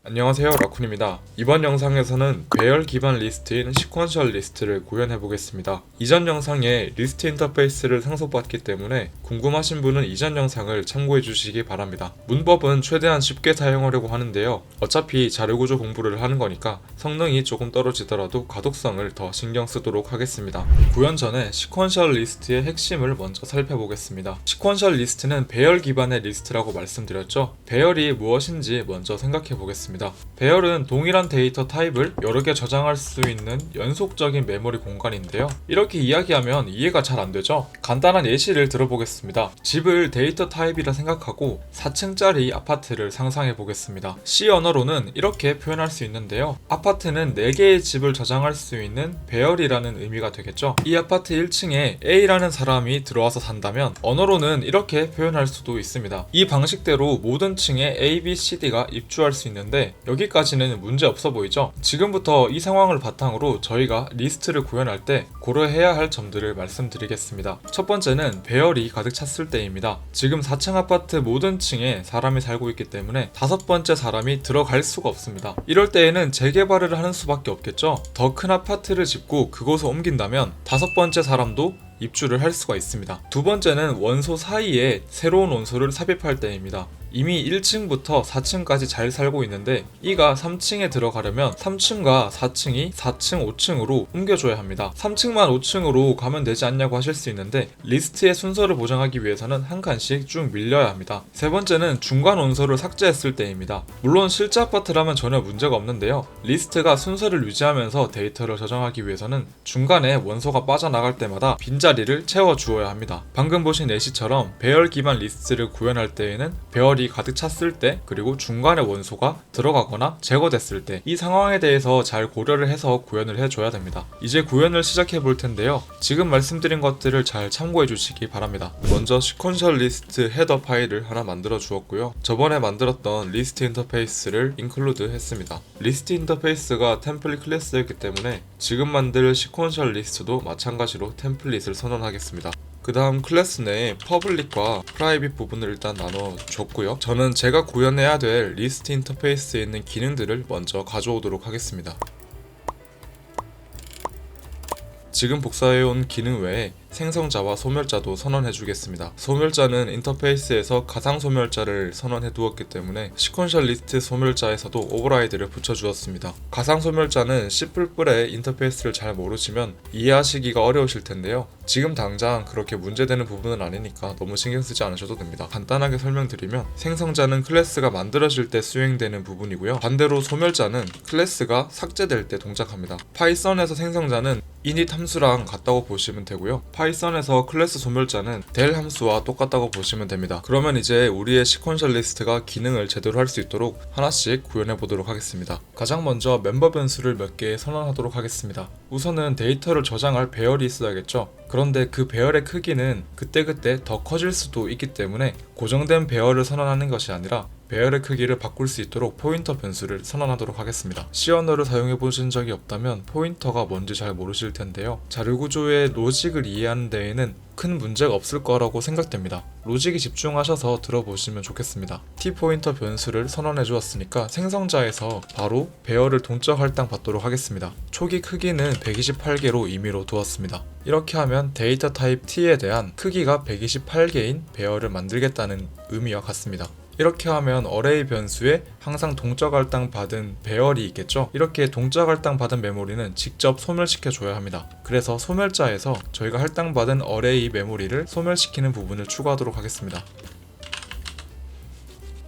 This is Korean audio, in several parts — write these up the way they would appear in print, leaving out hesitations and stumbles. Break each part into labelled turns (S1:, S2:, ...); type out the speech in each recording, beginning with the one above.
S1: 안녕하세요, 라쿤입니다. 이번 영상에서는 배열 기반 리스트인 시퀀셜 리스트를 구현해 보겠습니다. 이전 영상에 리스트 인터페이스를 상속받기 때문에 궁금하신 분은 이전 영상을 참고해 주시기 바랍니다. 문법은 최대한 쉽게 사용하려고 하는데요. 어차피 자료구조 공부를 하는 거니까 성능이 조금 떨어지더라도 가독성을 더 신경 쓰도록 하겠습니다. 구현 전에 시퀀셜 리스트의 핵심을 먼저 살펴보겠습니다. 시퀀셜 리스트는 배열 기반의 리스트라고 말씀드렸죠. 배열이 무엇인지 먼저 생각해 보겠습니다. 배열은 동일한 데이터 타입을 여러 개 저장할 수 있는 연속적인 메모리 공간인데요. 이렇게 이야기하면 이해가 잘 안 되죠? 간단한 예시를 들어보겠습니다. 집을 데이터 타입이라 생각하고 4층짜리 아파트를 상상해 보겠습니다. C 언어로는 이렇게 표현할 수 있는데요. 아파트는 4개의 집을 저장할 수 있는 배열이라는 의미가 되겠죠. 이 아파트 1층에 A라는 사람이 들어와서 산다면 언어로는 이렇게 표현할 수도 있습니다. 이 방식대로 모든 층에 A, B, C, D가 입주할 수 있는데 여기까지는 문제 없어 보이죠? 지금부터 이 상황을 바탕으로 저희가 리스트를 구현할 때 고려해야 할 점들을 말씀드리겠습니다. 첫 번째는 배열이 가득 찼을 때입니다. 지금 4층 아파트 모든 층에 사람이 살고 있기 때문에 5번째 사람이 들어갈 수가 없습니다. 이럴 때에는 재개발을 하는 수밖에 없겠죠? 더 큰 아파트를 짓고 그곳을 옮긴다면 5번째 사람도 입주를 할 수가 있습니다. 두 번째는 원소 사이에 새로운 원소를 삽입할 때입니다. 이미 1층부터 4층까지 잘 살고 있는데 이가 3층에 들어가려면 3층과 4층이 4층, 5층으로 옮겨줘야 합니다. 3층만 5층으로 가면 되지 않냐고 하실 수 있는데 리스트의 순서를 보장하기 위해서는 한 칸씩 쭉 밀려야 합니다. 세 번째는 중간 원소를 삭제했을 때입니다. 물론 실제 아파트라면 전혀 문제가 없는데요. 리스트가 순서를 유지하면서 데이터를 저장하기 위해서는 중간에 원소가 빠져나갈 때마다 빈자리를 채워주어야 합니다. 방금 보신 예시처럼 배열 기반 리스트를 구현할 때에는 배열이 가득 찼을 때 그리고 중간에 원소가 들어가거나 제거됐을 때 이 상황에 대해서 잘 고려를 해서 구현을 해줘야 됩니다. 이제 구현을 시작해 볼 텐데요. 지금 말씀드린 것들을 잘 참고해 주시기 바랍니다. 먼저 시퀀셜 리스트 헤더 파일을 하나 만들어 주었고요. 저번에 만들었던 리스트 인터페이스를 인클루드 했습니다. 리스트 인터페이스가 템플릿 클래스였기 때문에 지금 만들 시퀀셜 리스트도 마찬가지로 템플릿을 선언하겠습니다. 그 다음 클래스 내에 퍼블릭과 프라이빗 부분을 일단 나눠 줬고요. 저는 제가 구현해야 될 리스트 인터페이스에 있는 기능들을 먼저 가져오도록 하겠습니다. 지금 복사해온 기능 외에 생성자와 소멸자도 선언해 주겠습니다. 소멸자는 인터페이스에서 가상 소멸자를 선언해 두었기 때문에 시퀀셜 리스트 소멸자에서도 오버라이드를 붙여 주었습니다. 가상 소멸자는 C++의 인터페이스를 잘 모르시면 이해하시기가 어려우실 텐데요. 지금 당장 그렇게 문제되는 부분은 아니니까 너무 신경 쓰지 않으셔도 됩니다. 간단하게 설명드리면 생성자는 클래스가 만들어질 때 수행되는 부분이고요. 반대로 소멸자는 클래스가 삭제될 때 동작합니다. 파이썬에서 생성자는 init 함수랑 같다고 보시면 되고요. 파이썬에서 클래스 소멸자는 del 함수와 똑같다고 보시면 됩니다. 그러면 이제 우리의 시퀀셜 리스트가 기능을 제대로 할 수 있도록 하나씩 구현해 보도록 하겠습니다. 가장 먼저 멤버 변수를 몇 개 선언하도록 하겠습니다. 우선은 데이터를 저장할 배열이 있어야겠죠. 그런데 그 배열의 크기는 그때그때 더 커질 수도 있기 때문에 고정된 배열을 선언하는 것이 아니라 배열의 크기를 바꿀 수 있도록 포인터 변수를 선언하도록 하겠습니다. C 언어를 사용해 보신 적이 없다면 포인터가 뭔지 잘 모르실 텐데요. 자료구조의 로직을 이해하는 데에는 큰 문제가 없을 거라고 생각됩니다. 로직에 집중하셔서 들어보시면 좋겠습니다. t포인터 변수를 선언해 주었으니까 생성자에서 바로 배열을 동적 할당 받도록 하겠습니다. 초기 크기는 128개로 임의로 두었습니다. 이렇게 하면 데이터 타입 t에 대한 크기가 128개인 배열을 만들겠다는 의미와 같습니다. 이렇게 하면 어레이 변수에 항상 동적 할당 받은 배열이 있겠죠. 이렇게 동적 할당 받은 메모리는 직접 소멸시켜 줘야 합니다. 그래서 소멸자에서 저희가 할당 받은 어레이 메모리를 소멸시키는 부분을 추가하도록 하겠습니다.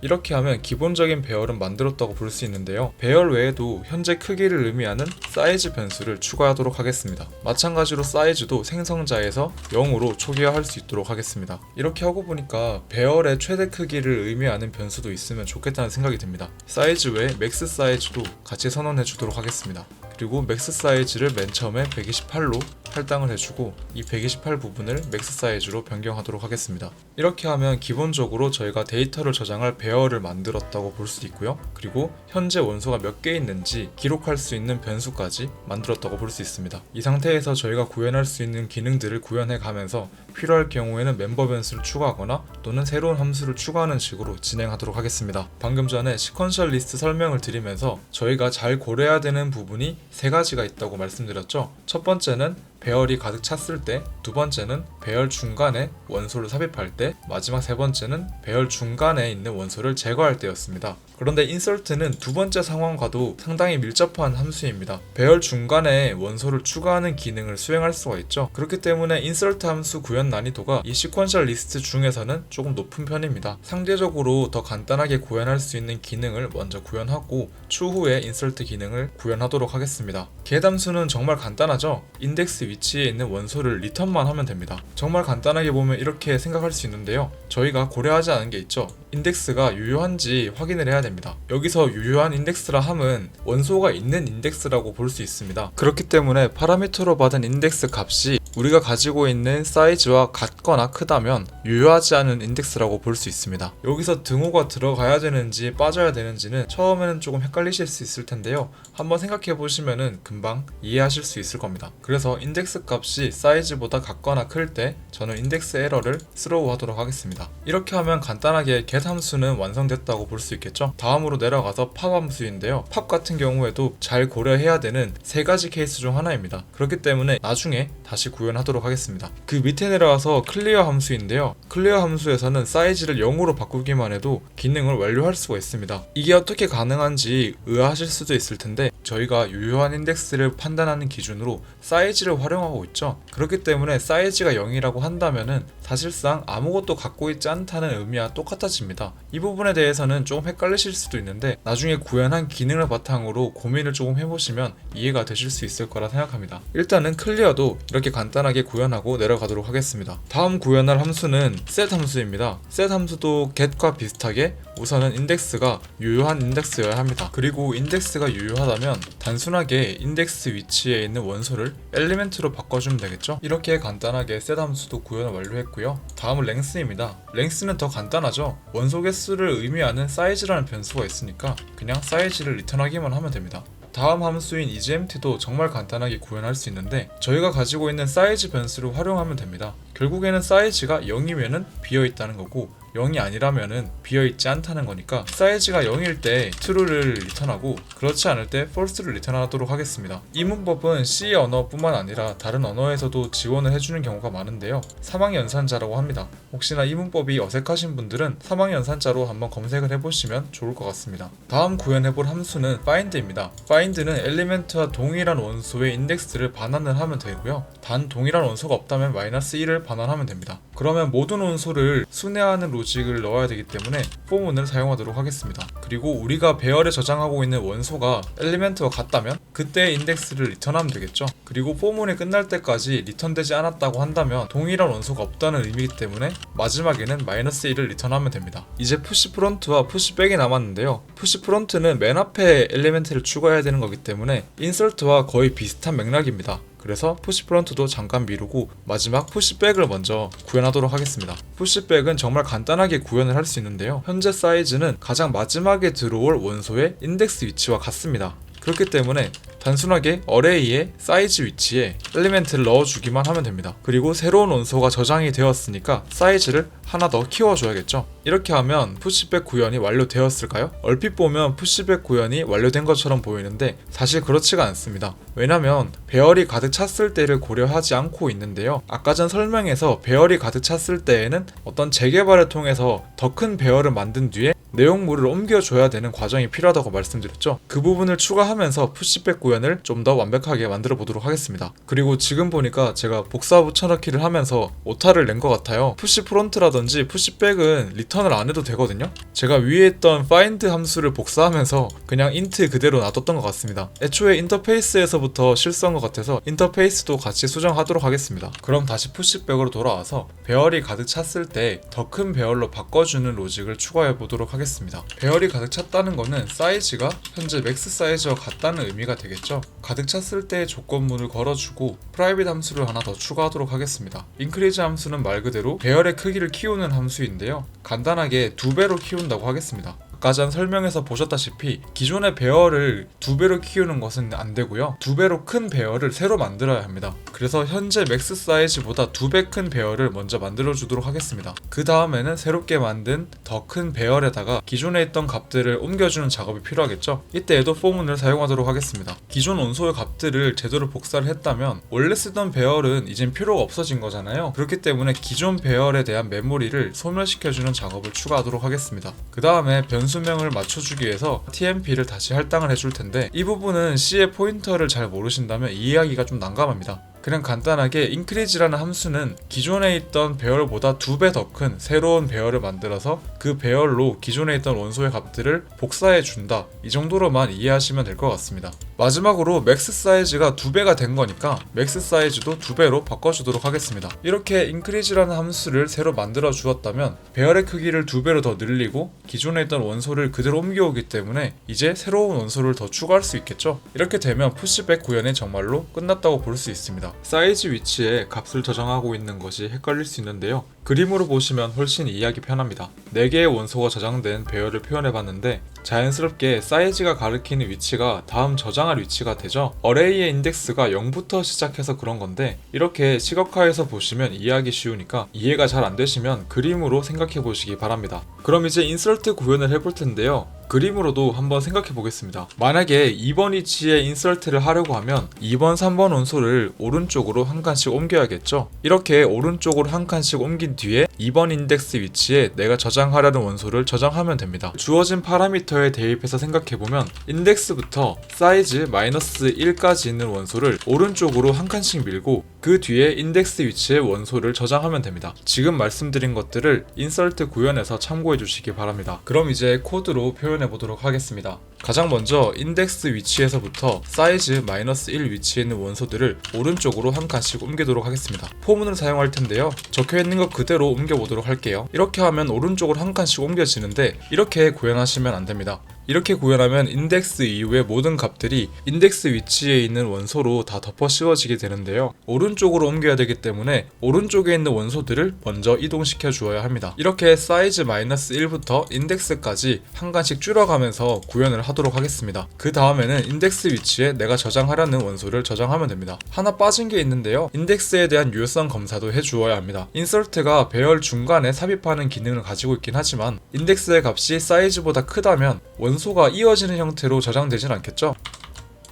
S1: 이렇게 하면 기본적인 배열은 만들었다고 볼 수 있는데요. 배열 외에도 현재 크기를 의미하는 사이즈 변수를 추가하도록 하겠습니다. 마찬가지로 사이즈도 생성자에서 0으로 초기화할 수 있도록 하겠습니다. 이렇게 하고 보니까 배열의 최대 크기를 의미하는 변수도 있으면 좋겠다는 생각이 듭니다. 사이즈 외에 맥스 사이즈도 같이 선언해 주도록 하겠습니다. 그리고 맥스 사이즈를 맨 처음에 128로 할당을 해주고 이 128 부분을 맥스 사이즈로 변경하도록 하겠습니다. 이렇게 하면 기본적으로 저희가 데이터를 저장할 배열을 만들었다고 볼 수 있고요. 그리고 현재 원소가 몇 개 있는지 기록할 수 있는 변수까지 만들었다고 볼 수 있습니다. 이 상태에서 저희가 구현할 수 있는 기능들을 구현해 가면서 필요할 경우에는 멤버 변수를 추가하거나 또는 새로운 함수를 추가하는 식으로 진행하도록 하겠습니다. 방금 전에 시퀀셜 리스트 설명을 드리면서 저희가 잘 고려해야 되는 부분이 세 가지가 있다고 말씀드렸죠. 첫 번째는 배열이 가득 찼을 때, 두 번째는 배열 중간에 원소를 삽입할 때, 마지막 세 번째는 배열 중간에 있는 원소를 제거할 때였습니다. 그런데 insert는 두 번째 상황과도 상당히 밀접한 함수입니다. 배열 중간에 원소를 추가하는 기능을 수행할 수가 있죠. 그렇기 때문에 insert 함수 구현 난이도가 이 시퀀셜 리스트 중에서는 조금 높은 편입니다. 상대적으로 더 간단하게 구현할 수 있는 기능을 먼저 구현하고 추후에 insert 기능을 구현하도록 하겠습니다. get 함수는 정말 간단하죠. 인덱스 위치에 있는 원소를 리턴만 하면 됩니다. 정말 간단하게 보면 이렇게 생각할 수 있는데요. 저희가 고려하지 않은 게 있죠. 인덱스가 유효한지 확인을 해야 됩니다. 여기서 유효한 인덱스라 함은 원소가 있는 인덱스라고 볼 수 있습니다. 그렇기 때문에 파라미터로 받은 인덱스 값이 우리가 가지고 있는 사이즈와 같거나 크다면 유효하지 않은 인덱스라고 볼 수 있습니다. 여기서 등호가 들어가야 되는지 빠져야 되는지는 처음에는 조금 헷갈리실 수 있을 텐데요. 한번 생각해 보시면은 금방 이해하실 수 있을 겁니다. 그래서 인덱스 값이 사이즈보다 같거나 클 때 저는 인덱스 에러를 스로우 하도록 하겠습니다. 이렇게 하면 간단하게 get 함수는 완성됐다고 볼 수 있겠죠. 다음으로 내려가서 pop 함수인데요. pop 같은 경우에도 잘 고려해야 되는 세 가지 케이스 중 하나입니다. 그렇기 때문에 나중에 다시 구현하도록 하겠습니다. 그 밑에 내려와서 clear 함수인데요. clear 함수에서는 사이즈를 0으로 바꾸기만 해도 기능을 완료할 수가 있습니다. 이게 어떻게 가능한지 의아하실 수도 있을 텐데 저희가 유효한 인덱스를 판단하는 기준으로 사이즈를 활용하고 있죠. 그렇기 때문에 사이즈가 0이라고 한다면은 사실상 아무것도 갖고 있지 않다는 의미와 똑같아집니다. 이 부분에 대해서는 조금 헷갈리실 수도 있는데 나중에 구현한 기능을 바탕으로 고민을 조금 해보시면 이해가 되실 수 있을 거라 생각합니다. 일단은 클리어도 이렇게 간단하게 구현하고 내려가도록 하겠습니다. 다음 구현할 함수는 set 함수입니다. set 함수도 get과 비슷하게 우선은 인덱스가 유효한 인덱스여야 합니다. 그리고 인덱스가 유효하다면 단순하게 인덱스 위치에 있는 원소를 엘리멘트로 바꿔주면 되겠죠. 이렇게 간단하게 set 함수도 구현을 완료했고요. 다음은 length입니다. length는 더 간단하죠. 원소 개수를 의미하는 사이즈라는 변수가 있으니까 그냥 사이즈를 리턴하기만 하면 됩니다. 다음 함수인 EGMT도 정말 간단하게 구현할 수 있는데 저희가 가지고 있는 사이즈 변수를 활용하면 됩니다. 결국에는 사이즈가 0이면은 비어있다는 거고 0이 아니라면은 비어있지 않다는 거니까 사이즈가 0일 때 true를 리턴하고 그렇지 않을 때 false를 리턴하도록 하겠습니다. 이 문법은 C 언어뿐만 아니라 다른 언어에서도 지원을 해주는 경우가 많은데요. 사망연산자라고 합니다. 혹시나 이 문법이 어색하신 분들은 사망연산자로 한번 검색을 해보시면 좋을 것 같습니다. 다음 구현해볼 함수는 find입니다. find는 엘리멘트와 동일한 원소의 인덱스를 반환을 하면 되고요. 단 동일한 원소가 없다면 -1을 반환하면 됩니다. 그러면 모든 원소를 순회하는 로직을 넣어야 되기 때문에 포문을 사용하도록 하겠습니다. 그리고 우리가 배열에 저장하고 있는 원소가 엘리멘트와 같다면 그때 인덱스를 리턴하면 되겠죠. 그리고 포문이 끝날 때까지 리턴되지 않았다고 한다면 동일한 원소가 없다는 의미이기 때문에 마지막에는 -1을 리턴하면 됩니다. 이제 푸시 프론트와 푸시 백이 남았는데요. 푸시 프론트는 맨 앞에 엘리멘트를 추가해야 되는 거기 때문에 인설트와 거의 비슷한 맥락입니다. 그래서 푸시프론트도 잠깐 미루고 마지막 푸시백을 먼저 구현하도록 하겠습니다. 푸시백은 정말 간단하게 구현을 할 수 있는데요. 현재 사이즈는 가장 마지막에 들어올 원소의 인덱스 위치와 같습니다. 그렇기 때문에 단순하게 어레이의 사이즈 위치에 엘리멘트를 넣어주기만 하면 됩니다. 그리고 새로운 원소가 저장이 되었으니까 사이즈를 하나 더 키워줘야겠죠. 이렇게 하면 푸시백 구현이 완료되었을까요? 얼핏 보면 푸시백 구현이 완료된 것처럼 보이는데 사실 그렇지가 않습니다. 왜냐면 배열이 가득 찼을 때를 고려하지 않고 있는데요. 아까 전 설명에서 배열이 가득 찼을 때에는 어떤 재개발을 통해서 더 큰 배열을 만든 뒤에 내용물을 옮겨줘야 되는 과정이 필요하다고 말씀드렸죠. 그 부분을 추가하면서 푸시백 구현을 좀 더 완벽하게 만들어 보도록 하겠습니다. 그리고 지금 보니까 제가 복사 붙여넣기를 하면서 오타를 낸 것 같아요. 푸시 프론트라든지 푸시백은 리턴을 안 해도 되거든요. 제가 위에 있던 find 함수를 복사하면서 그냥 int 그대로 놔뒀던 것 같습니다. 애초에 인터페이스에서부터 실수한 것 같아서 인터페이스도 같이 수정하도록 하겠습니다. 그럼 다시 푸시백으로 돌아와서 배열이 가득 찼을 때 더 큰 배열로 바꿔주는 로직을 추가해 보도록 하겠습니다. 배열이 가득 찼다는 거는 사이즈가 현재 맥스 사이즈와 같다는 의미가 되겠죠. 되겠죠. 가득 찼을 때 조건문을 걸어주고 private 함수를 하나 더 추가하도록 하겠습니다. increase 함수는 말 그대로 배열의 크기를 키우는 함수인데요. 간단하게 2배로 키운다고 하겠습니다. 아까 전 설명에서 보셨다시피 기존의 배열을 2배로 키우는 것은 안 되고요. 2배로 큰 배열을 새로 만들어야 합니다. 그래서 현재 맥스 사이즈보다 2배 큰 배열을 먼저 만들어 주도록 하겠습니다. 그 다음에는 새롭게 만든 더 큰 배열에다가 기존에 있던 값들을 옮겨주는 작업이 필요하겠죠. 이때에도 포문을 사용하도록 하겠습니다. 기존 원소의 값들을 제대로 복사를 했다면 원래 쓰던 배열은 이젠 필요가 없어진 거잖아요. 그렇기 때문에 기존 배열에 대한 메모리를 소멸시켜주는 작업을 추가하도록 하겠습니다. 그 다음에 변수명을 맞춰주기 위해서 tmp를 다시 할당을 해줄 텐데 이 부분은 C의 포인터를 잘 모르신다면 이해하기가 좀 난감합니다. 그냥 간단하게 increase라는 함수는 기존에 있던 배열보다 2배 더 큰 새로운 배열을 만들어서 그 배열로 기존에 있던 원소의 값들을 복사해 준다. 이 정도로만 이해하시면 될 것 같습니다. 마지막으로 맥스 사이즈가 2배가 된 거니까 맥스 사이즈도 2배로 바꿔주도록 하겠습니다. 이렇게 increase라는 함수를 새로 만들어 주었다면 배열의 크기를 2배로 더 늘리고 기존에 있던 원소를 그대로 옮겨오기 때문에 이제 새로운 원소를 더 추가할 수 있겠죠. 이렇게 되면 푸시백 구현이 정말로 끝났다고 볼 수 있습니다. 사이즈 위치에 값을 저장하고 있는 것이 헷갈릴 수 있는데요. 그림으로 보시면 훨씬 이해하기 편합니다. 4개의 원소가 저장된 배열을 표현해봤는데 자연스럽게 사이즈가 가리키는 위치가 다음 저장할 위치가 되죠. 어레이의 인덱스가 0부터 시작해서 그런 건데 이렇게 시각화해서 보시면 이해하기 쉬우니까 이해가 잘 안되시면 그림으로 생각해 보시기 바랍니다. 그럼 이제 인서트 구현을 해볼 텐데요. 그림으로도 한번 생각해 보겠습니다. 만약에 2번 위치에 인설트를 하려고 하면 2번, 3번 원소를 오른쪽으로 한 칸씩 옮겨야겠죠. 이렇게 오른쪽으로 한 칸씩 옮긴 뒤에 2번 인덱스 위치에 내가 저장하려는 원소를 저장하면 됩니다. 주어진 파라미터에 대입해서 생각해보면 인덱스부터 사이즈 -1까지 있는 원소를 오른쪽으로 한 칸씩 밀고 그 뒤에 인덱스 위치에 원소를 저장하면 됩니다. 지금 말씀드린 것들을 인설트 구현에서 참고해 주시기 바랍니다. 그럼 이제 코드로 표현해 보도록 하겠습니다. 가장 먼저 인덱스 위치에서부터 사이즈 -1 위치에 있는 원소들을 오른쪽으로 한 칸씩 옮기도록 하겠습니다. 포문을 사용할 텐데요. 적혀있는 것 그대로 옮겨보도록 할게요. 이렇게 하면 오른쪽으로 한 칸씩 옮겨지는데 이렇게 구현하시면 안됩니다. 이렇게 구현하면 인덱스 이후의 모든 값들이 인덱스 위치에 있는 원소로 다 덮어 씌워지게 되는데요. 오른쪽으로 옮겨야 되기 때문에 오른쪽에 있는 원소들을 먼저 이동시켜 주어야 합니다. 이렇게 사이즈 -1부터 인덱스까지 한 칸씩 줄여가면서 구현을 하도록 하겠습니다. 그 다음에는 인덱스 위치에 내가 저장하려는 원소를 저장하면 됩니다. 하나 빠진 게 있는데요. 인덱스에 대한 유효성 검사도 해주어야 합니다. 인설트가 배열 중간에 삽입하는 기능을 가지고 있긴 하지만 인덱스의 값이 사이즈보다 크다면 원소가 이어지는 형태로 저장되진 않겠죠?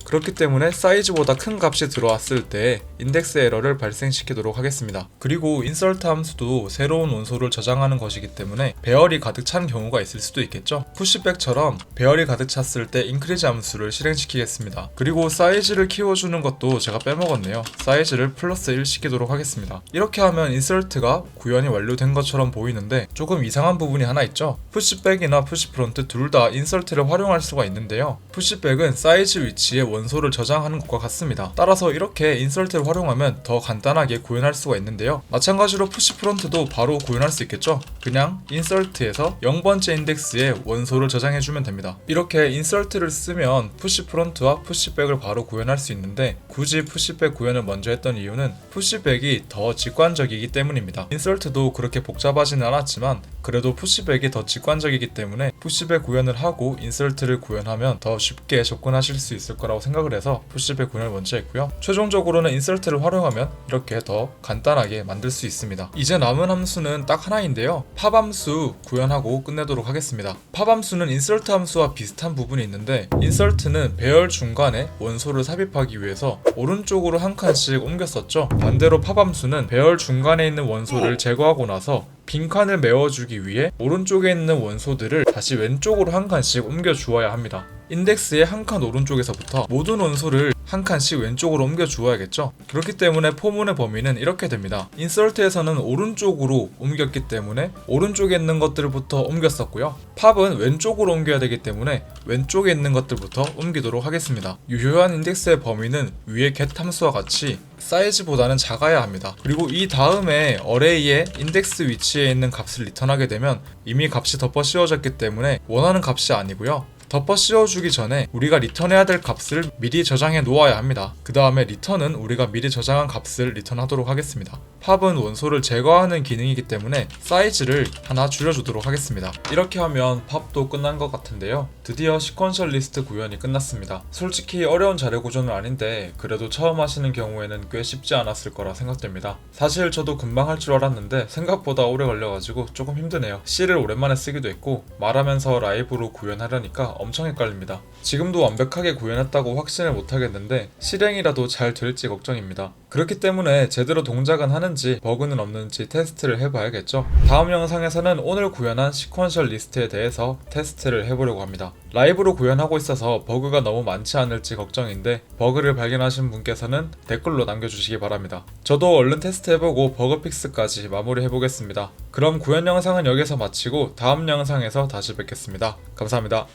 S1: 그렇기 때문에 사이즈보다 큰 값이 들어왔을 때 인덱스 에러를 발생시키도록 하겠습니다. 그리고 인서트 함수도 새로운 원소를 저장하는 것이기 때문에 배열이 가득 찬 경우가 있을 수도 있겠죠. 푸시백처럼 배열이 가득 찼을 때 increase 함수를 실행시키겠습니다. 그리고 사이즈를 키워주는 것도 제가 빼먹었네요. 사이즈를 +1 시키도록 하겠습니다. 이렇게 하면 인설트가 구현이 완료된 것처럼 보이는데 조금 이상한 부분이 하나 있죠. 푸시백이나 푸시프론트 둘 다 인설트를 활용할 수가 있는데요. 푸시백은 사이즈 위치에 원소를 저장하는 것과 같습니다. 따라서 이렇게 인설트를 활용하면 더 간단하게 구현할 수가 있는데요. 마찬가지로 푸시프론트도 바로 구현할 수 있겠죠. 그냥 인설트에서 0번째 인덱스에 원소를 저장해주면 됩니다. 이렇게 인설트를 쓰면 푸시프론트와 푸시백을 바로 구현할 수 있는데 굳이 푸시백 구현을 먼저 했던 이유는 푸시백이 더 직관적이기 때문입니다. 인설트도 그렇게 복잡하지는 않았지만 그래도 푸시백이 더 직관적이기 때문에 푸시백 구현을 하고 인설트를 구현하면 더 쉽게 접근하실 수 있을 거라고 생각을 해서 푸시백 구현을 먼저 했고요. 최종적으로는 인설트를 활용하면 이렇게 더 간단하게 만들 수 있습니다. 이제 남은 함수는 딱 하나인데요. 팝 함수 구현하고 끝내도록 하겠습니다. 팝 함수는 인설트 함수와 비슷한 부분이 있는데 인설트는 배열 중간에 원소를 삽입하기 위해서 오른쪽으로 한 칸씩 옮겼었죠. 반대로 팝 함수는 배열 중간에 있는 원소를 제거하고 나서 빈칸을 메워주기 위해 오른쪽에 있는 원소들을 다시 왼쪽으로 한 칸씩 옮겨 주어야 합니다. 인덱스의 한 칸 오른쪽에서부터 모든 원소를 한 칸씩 왼쪽으로 옮겨 주어야겠죠. 그렇기 때문에 포문의 범위는 이렇게 됩니다. 인설트에서는 오른쪽으로 옮겼기 때문에 오른쪽에 있는 것들부터 옮겼었고요. 팝은 왼쪽으로 옮겨야 되기 때문에 왼쪽에 있는 것들부터 옮기도록 하겠습니다. 유효한 인덱스의 범위는 위의 get 함수와 같이 사이즈보다는 작아야 합니다. 그리고 이 다음에 어레이의 인덱스 위치에 있는 값을 리턴하게 되면 이미 값이 덮어 씌워졌기 때문에 원하는 값이 아니고요. 덮어 씌워주기 전에 우리가 리턴해야 될 값을 미리 저장해 놓아야 합니다. 그 다음에 리턴은 우리가 미리 저장한 값을 리턴하도록 하겠습니다. 팝은 원소를 제거하는 기능이기 때문에 사이즈를 하나 줄여주도록 하겠습니다. 이렇게 하면 팝도 끝난 것 같은데요. 드디어 시퀀셜 리스트 구현이 끝났습니다. 솔직히 어려운 자료 구조는 아닌데 그래도 처음 하시는 경우에는 꽤 쉽지 않았을 거라 생각됩니다. 사실 저도 금방 할 줄 알았는데 생각보다 오래 걸려가지고 조금 힘드네요. C를 오랜만에 쓰기도 했고 말하면서 라이브로 구현하려니까 엄청 헷갈립니다. 지금도 완벽하게 구현했다고 확신을 못하겠는데 실행이라도 잘 될지 걱정입니다. 그렇기 때문에 제대로 동작은 하는지 버그는 없는지 테스트를 해봐야겠죠. 다음 영상에서는 오늘 구현한 시퀀셜 리스트에 대해서 테스트를 해보려고 합니다. 라이브로 구현하고 있어서 버그가 너무 많지 않을지 걱정인데 버그를 발견하신 분께서는 댓글로 남겨주시기 바랍니다. 저도 얼른 테스트해보고 버그 픽스까지 마무리해보겠습니다. 그럼 구현 영상은 여기서 마치고 다음 영상에서 다시 뵙겠습니다. 감사합니다.